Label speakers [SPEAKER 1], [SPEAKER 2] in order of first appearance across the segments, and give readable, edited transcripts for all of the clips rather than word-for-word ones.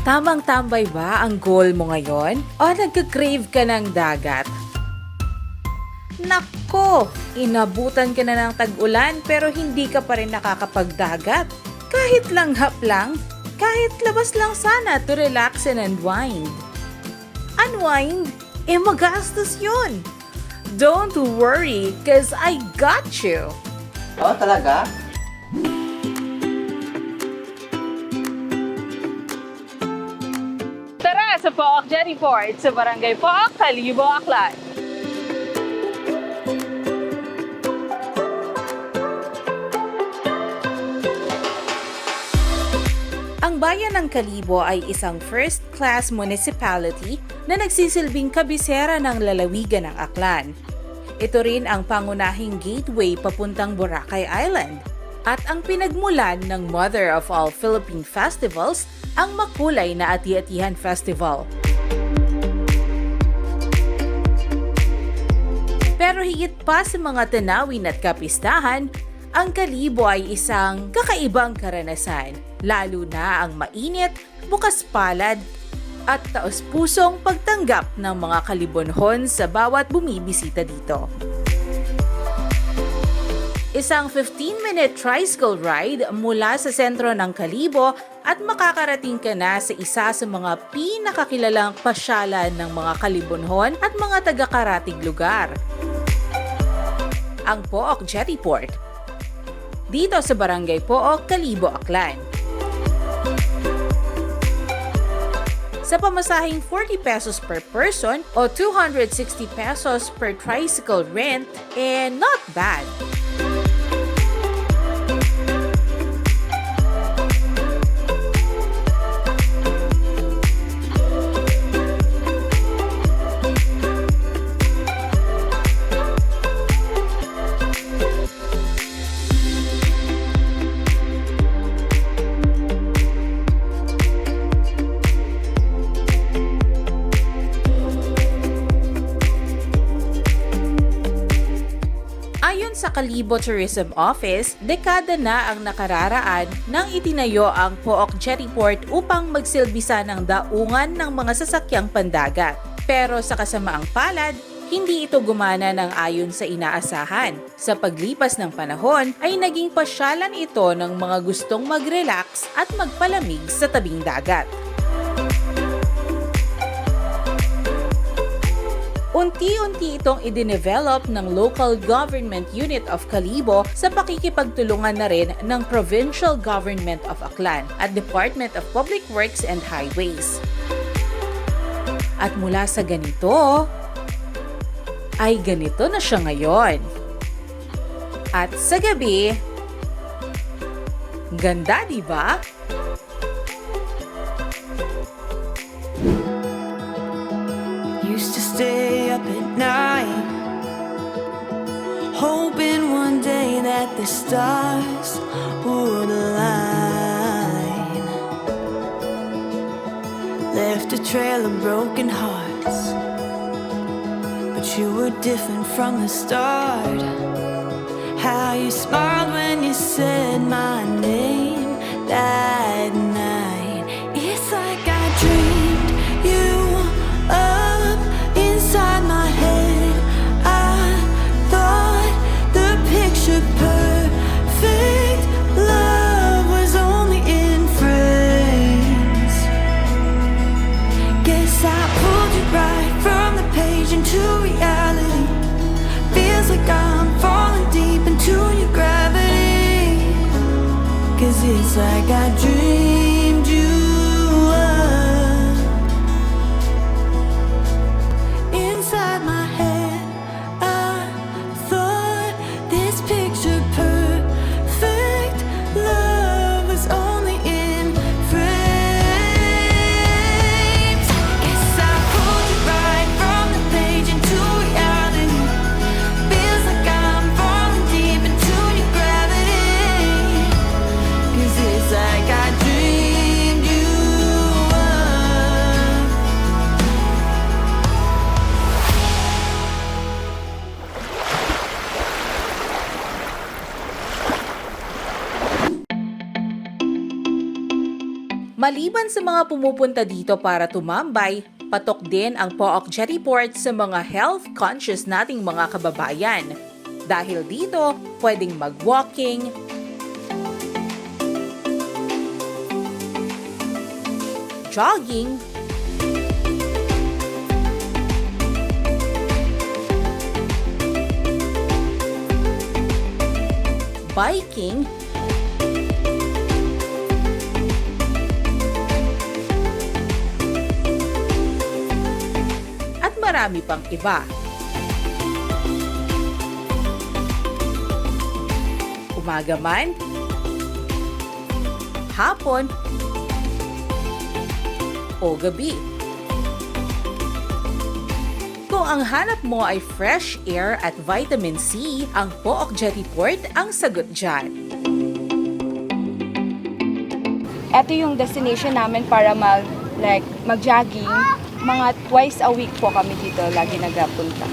[SPEAKER 1] Tamang tambay ba ang goal mo ngayon? O nagka-crave ka ng dagat? Nako! Inabutan ka na ng tag-ulan pero hindi ka pa rin nakakapagdagat. Kahit langhap lang, kahit labas lang sana to relax and unwind. Unwind? Magastos yun! Don't worry, cause I got you!
[SPEAKER 2] Oh, talaga?
[SPEAKER 3] Tara sa Pook Jetty Port sa Barangay Pook, Kalibo, Aklan.
[SPEAKER 1] Ang bayan ng Kalibo ay isang first-class municipality na nagsisilbing kabisera ng lalawigan ng Aklan. Ito rin ang pangunahing gateway papuntang Boracay Island at ang pinagmulan ng mother of all Philippine festivals, ang makulay na Ati-Atihan Festival. Pero higit pa sa mga tanawin at kapistahan, ang Kalibo ay isang kakaibang karanasan, lalo na ang mainit, bukas palad, at taos-pusong pagtanggap ng mga kalibonhon sa bawat bumibisita dito. Isang 15-minute tricycle ride mula sa sentro ng Kalibo at makakarating ka na sa isa sa mga pinakakilalang pasyalan ng mga kalibonhon at mga taga-karatig lugar. Ang Pook Jetty Port, dito sa Barangay Pook, Kalibo, Aklan. Sa pamasahing 40 pesos per person o 260 pesos per tricycle rent, not bad. Ayon sa Kalibo Tourism Office, dekada na ang nakararaan nang itinayo ang Pook Jetty Port upang magsilbisa ng daungan ng mga sasakyang pandagat. Pero sa kasamaang palad, hindi ito gumana ng ayon sa inaasahan. Sa paglipas ng panahon ay naging pasyalan ito ng mga gustong mag-relax at magpalamig sa tabing dagat. Unti-unti itong i-develop ng Local Government Unit of Kalibo sa pakikipagtulungan na rin ng Provincial Government of Aklan at Department of Public Works and Highways. At mula sa ganito, ay ganito na siya ngayon. At sa gabi, ganda, di ba?
[SPEAKER 4] Used to stay up at night, hoping one day that the stars would align. Left a trail of broken hearts, but you were different from the start. How you smiled when you said my name that night. It's like I dreamed you up inside my head. I thought the picture perfect love was only in frames. Guess I pulled you right from the page into reality. Feels like I'm falling deep into your gravity. 'Cause it's like I dreamed
[SPEAKER 1] Maliban sa mga pumupunta dito para tumambay, patok din ang Pook Jettyport sa mga health-conscious nating mga kababayan. Dahil dito, pwedeng mag-walking, jogging, biking, at marami pang iba. Umaga man, hapon, o gabi. Kung ang hanap mo ay fresh air at vitamin C, ang Pook Jettyport ang sagot dyan.
[SPEAKER 2] Ito yung destination namin para mag-jogging. Mga twice a week po kami dito lagi nagpunta.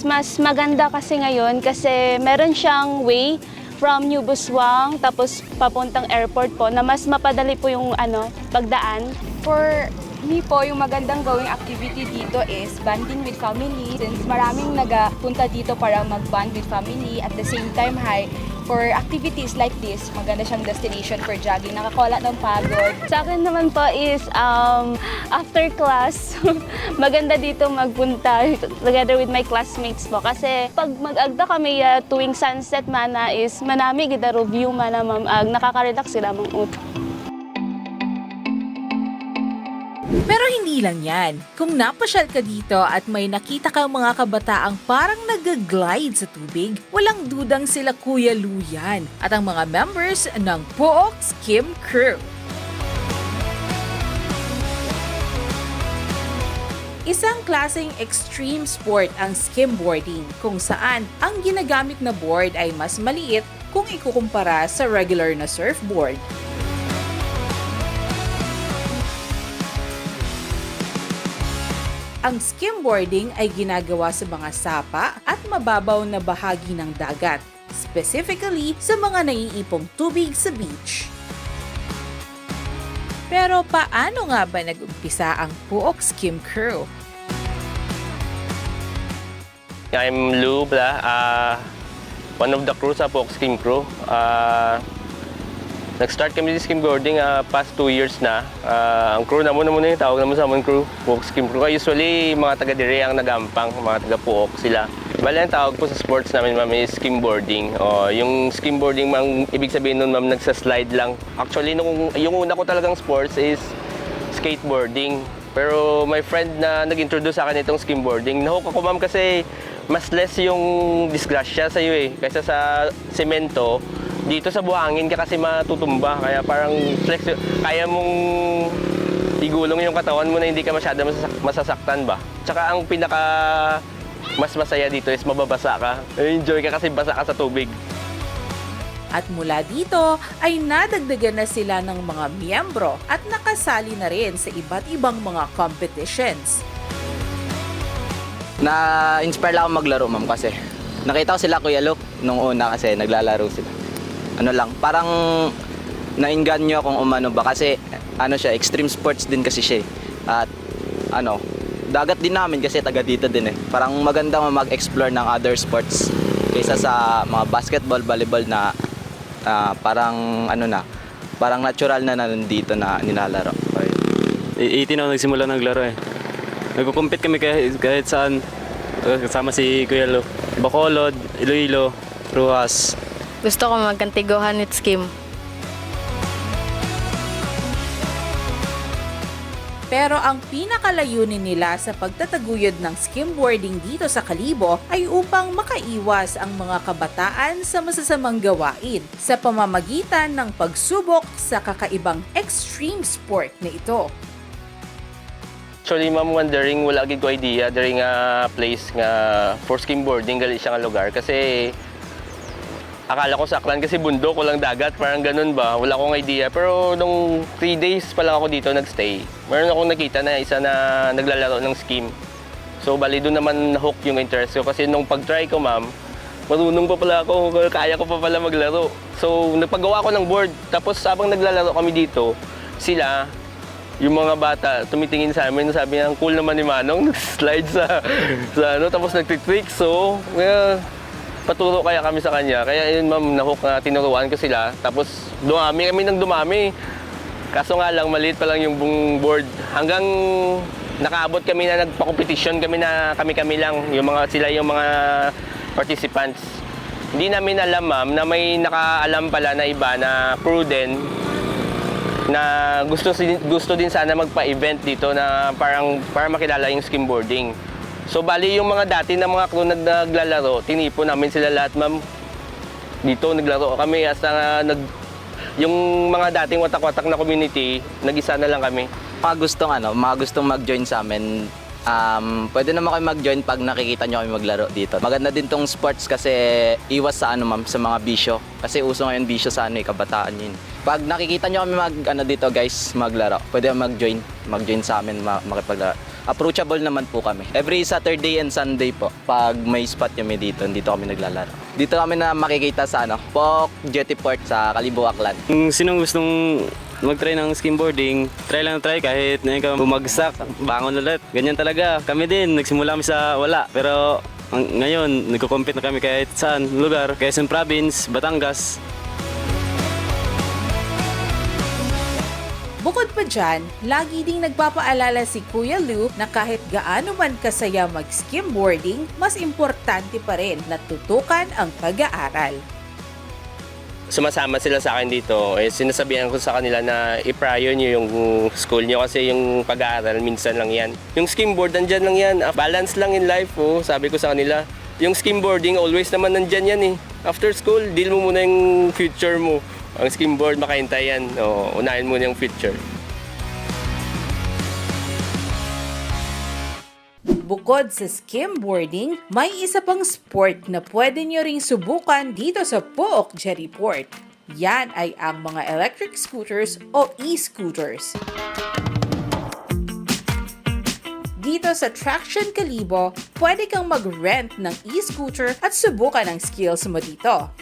[SPEAKER 5] Mas maganda kasi ngayon kasi meron siyang way from New Busuan tapos papuntang airport po na mas mapadali po yung pagdaan.
[SPEAKER 2] For me po, yung magandang gawing activity dito is bonding with family. Since maraming nagapunta dito para mag-bond with family at the same time, for activities like this, maganda siyang destination for jogging. Nakakawala ng pagod.
[SPEAKER 5] Sa akin naman po is after class, maganda dito magpunta together with my classmates po. Kasi pag mag-agda kami tuwing sunset mana is manami kita review mana mamag, nakaka-relax sila mang utak.
[SPEAKER 1] Pero hindi lang yan. Kung napasyal ka dito at may nakita kang mga kabataang parang nag-glide sa tubig, walang dudang sila Kuya Lou yan at ang mga members ng Pook Skim Crew. Isang klaseng extreme sport ang skimboarding kung saan ang ginagamit na board ay mas maliit kung ikukumpara sa regular na surfboard. Ang skimboarding ay ginagawa sa mga sapa at mababaw na bahagi ng dagat, specifically sa mga naiipong tubig sa beach. Pero paano nga ba nag-umpisa ang Pook Skim Crew?
[SPEAKER 6] I'm Lou Bla, one of the crew sa Pook Skim Crew. Nag-start kami sa skimboarding past 2 years na. Ang crew naman yung tawag naman sa amon crew, Pook Skim Crew. Usually, mga taga-dire ang nagampang, mga taga-Pook sila. Bali, ang tawag po sa sports namin, ma'am, is skimboarding. Yung skimboarding, ma'am, ibig sabihin nun, ma'am, nagsa-slide lang. Actually, yung una ko talagang sports is skateboarding. Pero my friend na nag-introduce sa akin itong skimboarding, nahook ako, ma'am, kasi mas less yung disgrasya sa iyo kaysa sa semento. Dito sa buhangin ka kasi matutumba, kaya parang kaya mong igulong yung katawan mo na hindi ka masyado masasaktan ba. Tsaka ang pinaka mas masaya dito is mababasa ka. Enjoy ka kasi basa ka sa tubig.
[SPEAKER 1] At mula dito ay nadagdagan na sila ng mga miyembro at nakasali na rin sa iba't ibang mga competitions.
[SPEAKER 7] Na-inspire lang ako maglaro, ma'am, kasi nakita ko sila Kuya Luke nung una kasi naglalaro sila. Parang nainganyo akong umano ba kasi siya, extreme sports din kasi siya. At dagat din namin kasi taga dito din Parang maganda mag-explore ng other sports kaysa sa mga basketball, volleyball na parang parang natural na nandito na nilalaro.
[SPEAKER 8] 18 ako nagsimula naglaro Nagko-compete kami kahit saan. Kasama si Kuya Lo. Bacolod, Iloilo, Rojas.
[SPEAKER 9] Gusto ko magkantiguhan with skim.
[SPEAKER 1] Pero ang pinakalayunin nila sa pagtataguyod ng skimboarding dito sa Kalibo ay upang makaiwas ang mga kabataan sa masasamang gawain sa pamamagitan ng pagsubok sa kakaibang extreme sport na ito.
[SPEAKER 6] Actually, ma'am, wondering, wala gid ko idea during a place nga for skimboarding gali siya nga lugar kasi akala ko saklan kasi bundok, walang dagat, parang ganun ba. Wala akong idea. Pero nung 3 days pa lang ako dito nagstay, meron akong nakita na isa na naglalaro ng skim. So, bali doon naman hook yung interest ko kasi nung pag-try ko, ma'am, marunong pa pala ako, kaya ko pa pala maglaro. So, nagpagawa ko ng board. Tapos habang naglalaro kami dito, sila, yung mga bata, tumitingin sa amin, sabi niya, ang cool naman ni Manong, nag-slide sa ano, tapos nagtitrick. So, paturo kaya kami sa kanya. Kaya yun ma'am, tinuruan ko sila. Tapos dumami kami ng dumami. Kaso nga lang, maliit pa lang yung buong board. Hanggang nakaabot kami na nagpa-competition kami na kami-kami lang. Sila yung mga participants. Hindi namin alam ma'am na may nakaalam pala na iba na prudent na gusto din sana magpa-event dito na para makilala yung skimboarding. So bali yung mga dati na mga crew naglalaro, tinipon namin sila lahat ma'am. Dito naglaro kami hasta yung mga dating watak-watak na community, nag-isa na lang kami.
[SPEAKER 7] Mga gustong mag-join sa amin, pwede naman kayo mag-join pag nakikita nyo kami maglaro dito. Maganda din tong sports kasi iwas sa sa mga bisyo. Kasi uso ngayon bisyo sa kabataan yun. Pag nakikita nyo kami dito guys, maglaro, pwede mag-join sa amin, makipaglaro. Approachable naman po kami. Every Saturday and Sunday po, pag may spot kami dito kami naglalaro. Dito kami na makikita sa POOK Jettyport sa Kalibo, Aklan.
[SPEAKER 8] Kung sinong gustong mag-try ng skimboarding, try kahit na ikaw bumagsak, bangon ulit. Ganyan talaga. Kami din, nagsimula kami sa wala. Pero ngayon, nagko-compete na kami kahit saan lugar. Quezon Province, Batangas.
[SPEAKER 1] Bukod pa dyan, lagi ding nagpapaalala si Kuya Lou na kahit gaano man kasaya mag-skimboarding, mas importante pa rin na tutukan ang pag-aaral.
[SPEAKER 6] Sumasama sila sa akin dito, sinasabihan ko sa kanila na i-prior nyo yung school nyo kasi yung pag-aaral minsan lang yan. Yung skimboard, nandyan lang yan. Balance lang in life, sabi ko sa kanila. Yung skimboarding, always naman nandyan yan eh. After school, deal mo muna yung future mo. Ang skimboard, makahintay yan. Unahin muna yung future.
[SPEAKER 1] Bukod sa skimboarding, may isa pang sport na pwede nyo ring subukan dito sa POOK Jettyport. Yan ay ang mga electric scooters o e-scooters. Dito sa Traction Kalibo, pwede kang mag-rent ng e-scooter at subukan ang skills mo dito.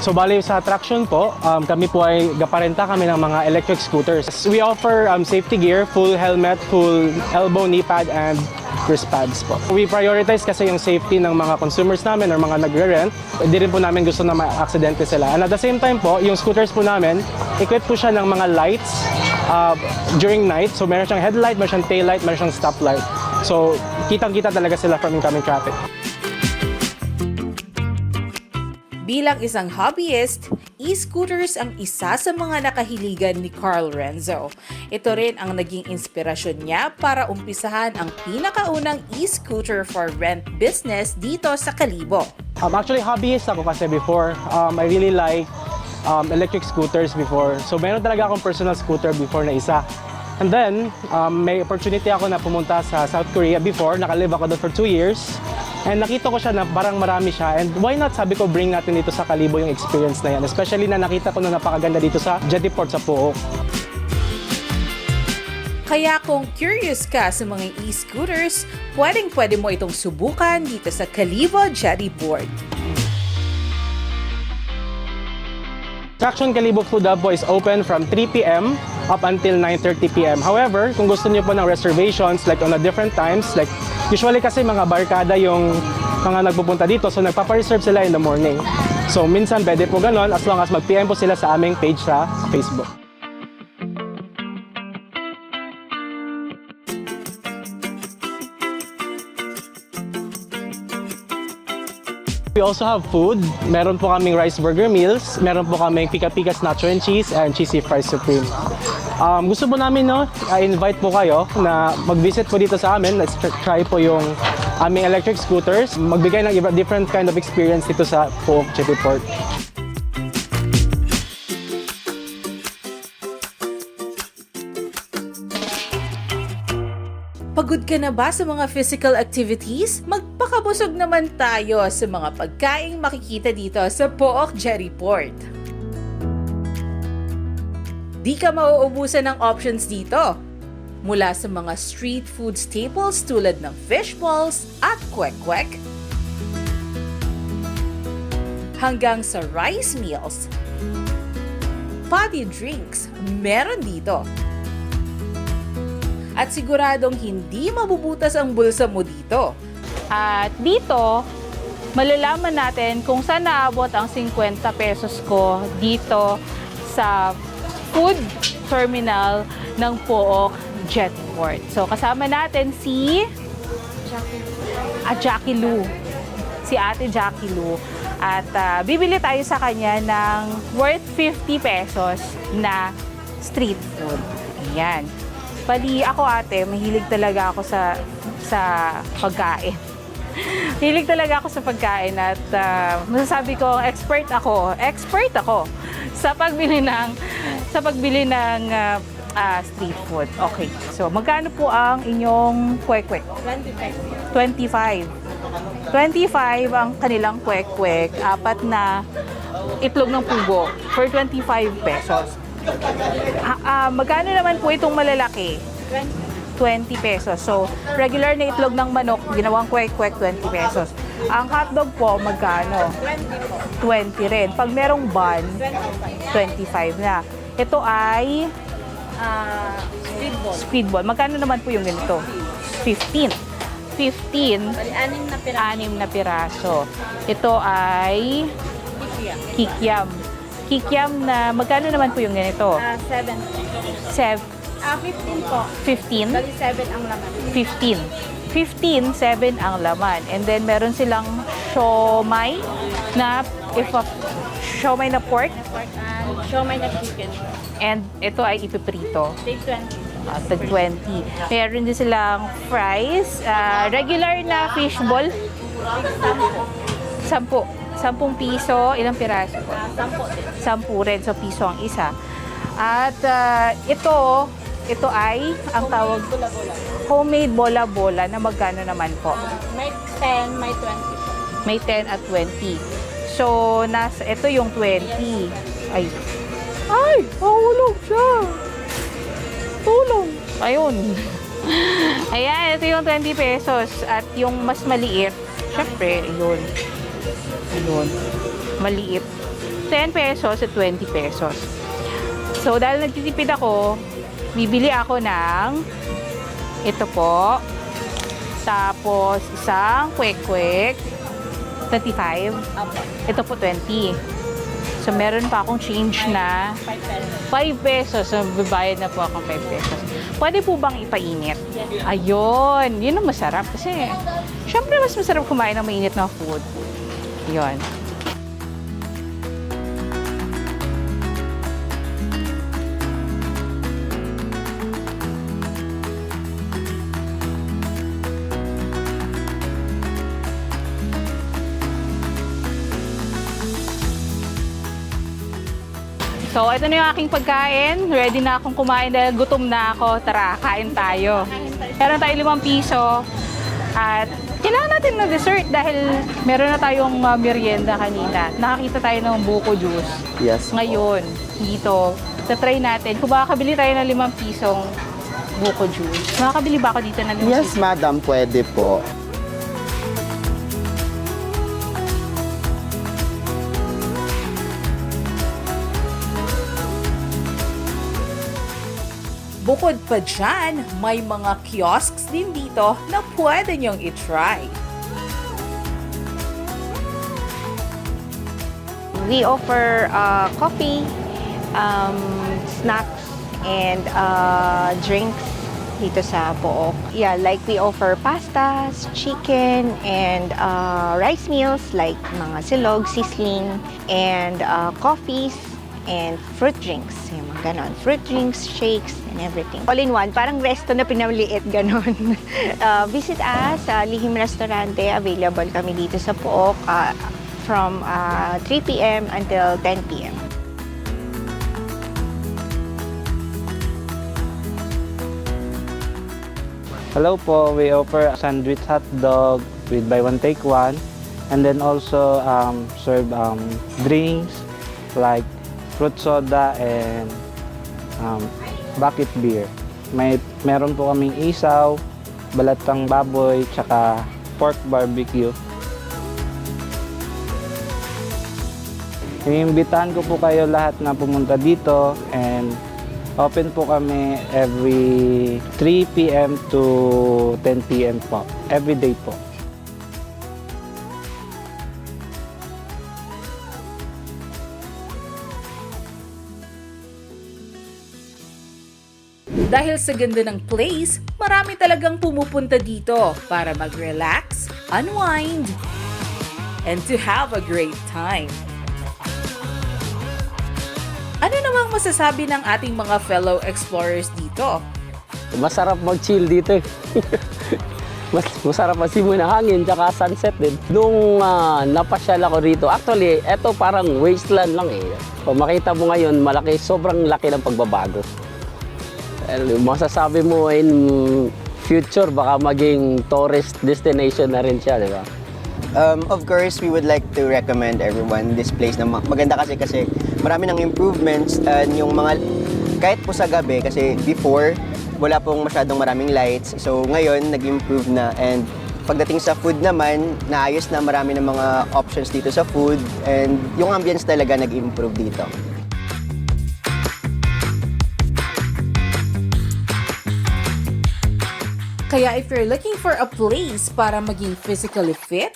[SPEAKER 10] So bali sa Traction po, kami po ay gaparenta kami ng mga electric scooters. We offer safety gear, full helmet, full elbow, knee pad, and wrist pads po. We prioritize kasi yung safety ng mga consumers namin or mga nagre-rent. Hindi rin po namin gusto na ma-aksidente sila. And at the same time po, yung scooters po namin, equipped po siya ng mga lights during night. So meron siyang headlight, meron siyang taillight, meron siyang stoplight. So kitang-kita talaga sila from incoming traffic.
[SPEAKER 1] Bilang isang hobbyist, e-scooters ang isa sa mga nakahiligan ni Carl Renzo. Ito rin ang naging inspirasyon niya para umpisahan ang pinakaunang e-scooter for rent business dito sa Kalibo.
[SPEAKER 10] Actually, hobbyist ako kasi before. I really like electric scooters before. So meron talaga akong personal scooter before na isa. And then, may opportunity ako na pumunta sa South Korea before. Nakalive ako doon for 2 years. And nakita ko siya na parang marami siya. And why not, sabi ko, bring natin dito sa Kalibo yung experience na yan. Especially na nakita ko na napakaganda dito sa Jettyport sa POOK.
[SPEAKER 1] Kaya kung curious ka sa mga e-scooters, pwede mo itong subukan dito sa Kalibo Jettyport.
[SPEAKER 10] Traction Kalibo Food Hub po is open from 3 p.m. up until 9:30 p.m. However, kung gusto niyo po ng reservations like on a different times, like usually kasi mga barkada yung mga nagpupunta dito, so nagpapa-reserve sila in the morning. So minsan pwede po ganon as long as mag-PM po sila sa aming page sa Facebook. We also have food. Meron po kaming rice burger meals. Meron po kaming pika-pikas nacho and cheese and cheesy fries supreme. Gusto po namin i-invite po kayo na mag-visit po dito sa amin. Let's try po yung aming electric scooters. Magbigay ng different kind of experience dito sa POOK Jettyport.
[SPEAKER 1] Pagod ka na ba sa mga physical activities? Magpakabusog naman tayo sa mga pagkaing makikita dito sa POOK Jettyport. Di ka mauubusan ng options dito. Mula sa mga street food staples tulad ng fish balls at kwek-kwek, hanggang sa rice meals. Party drinks, meron dito. At siguradong hindi mabubutas ang bulsa mo dito.
[SPEAKER 3] At dito, malalaman natin kung saan naabot ang 50 pesos ko dito sa food terminal ng Pook Jetport. So kasama natin si Jackie Lou. Si Ate Jackie Lou. At bibili tayo sa kanya ng worth 50 pesos na street food. Ayan. Pali ako ate, mahilig talaga ako sa pagkain. Hilig talaga ako sa pagkain at masasabi ko expert ako sa pagbili ng street food. Okay. So magkano po ang inyong kwek-kwek? 25 ang kanilang kwek-kwek, 4 na itlog ng pugo for 25 pesos. Magkano naman po itong malalaki? 20 pesos. So, regular na itlog ng manok, ginawang kwek-kwek, 20 pesos. Ang hotdog po, magkano? 20 rin. Pag merong bun, 25 na. Ito ay speedball. Magkano naman po yung ganito? 15. 6 na piraso. Ito ay kikiam. Kikiam na, magkano naman po yung ganito?
[SPEAKER 2] 7. 15 po.
[SPEAKER 3] 15?
[SPEAKER 2] Bali 7 ang laman.
[SPEAKER 3] 15, 7 ang laman. And then meron silang siomai na siomai na pork.
[SPEAKER 2] And siomai na chicken.
[SPEAKER 3] And ito ay ipiprito.
[SPEAKER 2] Take 20.
[SPEAKER 3] Tag 20. Meron din silang fries. Regular na fishball. 10 piso. Ilang piraso po? 10 rin. So, piso ang isa. At ito ay ang tawag homemade bola-bola na magkano naman po?
[SPEAKER 2] May 10, may 20 po.
[SPEAKER 3] May 10 at 20. So, ito yung 20. Ay, mahulog siya. Tulong. Ayun. Ayan, ito yung 20 pesos. At yung mas maliit, syempre, yun. Maliit. 10 pesos at 20 pesos. So, dahil nagtitipid ako, bibili ako ng ito po. Tapos, isang kwek-kwek. 25. Ito po, 20. So, meron pa akong change na 5 pesos. So, bibayad na po akong 5 pesos. Pwede po bang ipainit? Ayun. Yun ang masarap. Kasi, syempre, mas masarap kumain ng mainit na food. Yun. So, ito na yung aking pagkain. Ready na akong kumain dahil gutom na ako. Tara, kain tayo. Meron tayo 5 piso. At kailangan natin ng dessert dahil meron na tayong merienda kanina. Nakakita tayo ng buko juice.
[SPEAKER 7] Yes.
[SPEAKER 3] Ngayon, dito, try natin. Kung makakabili tayo ng 5 pisong buko juice. Makakabili ba ako dito ng 5
[SPEAKER 7] Yes,
[SPEAKER 3] piso?
[SPEAKER 7] madam, pwede po.
[SPEAKER 1] Bukod pa dyan, may mga kiosks din dito na pwede niyong itry.
[SPEAKER 11] We offer coffee, snacks, and drinks dito sa Pook. Yeah, like we offer pastas, chicken, and rice meals like mga silog, sisling, and coffees, and fruit drinks. Yung mga ganon. Fruit drinks, shakes, and everything. All in one. Parang resto na pinamaliit, ganon. Visit us, Lihim Restaurante. Available kami dito sa Pook from 3 p.m. until 10 p.m.
[SPEAKER 10] Hello po, we offer sandwich hot dog with buy one take one, and then also serve drinks like fruit soda and bucket beer. Meron po kaming isaw, balatang baboy, tsaka pork barbecue. Iniimbitahan ko po kayo lahat na pumunta dito and open po kami every 3 p.m. to 10 p.m. po. Every day po.
[SPEAKER 1] Dahil sa ganda ng place, marami talagang pumupunta dito para mag-relax, unwind, and to have a great time. Ano namang masasabi ng ating mga fellow explorers dito?
[SPEAKER 12] Masarap mag-chill dito eh. Masarap masimoy ng hangin tsaka sunset din. Nung napasyal ako rito, actually, eto parang wasteland lang eh. Kung makita mo ngayon, sobrang laki ng pagbabago. Masasabi mo in future, baka maging tourist destination na rin siya, di ba?
[SPEAKER 13] Of course, we would like to recommend everyone this place na maganda kasi marami ng improvements and yung mga kahit po sa gabi kasi before wala pong masyadong maraming lights. So ngayon nag-improve na and pagdating sa food naman, naayos na marami ng mga options dito sa food and yung ambience talaga nag-improve dito.
[SPEAKER 1] Kaya if you're looking for a place para maging physically fit,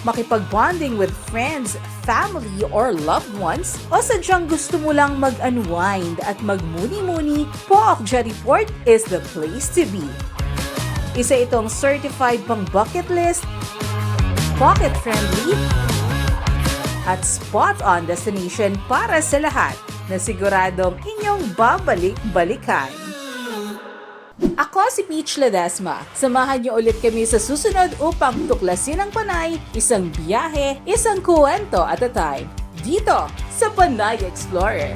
[SPEAKER 1] makipag-bonding with friends, family, or loved ones, o sadyang gusto mo lang mag-unwind at magmuni-muni, Pook Jettyport is the place to be. Isa itong certified pang bucket list, pocket-friendly, at spot-on destination para sa lahat na siguradong inyong babalik-balikan. Ako si Peach Ledesma. Samahan niyo ulit kami sa susunod upang tuklasin ang Panay, isang biyahe, isang kwento at a time. Dito sa Panay Explorer.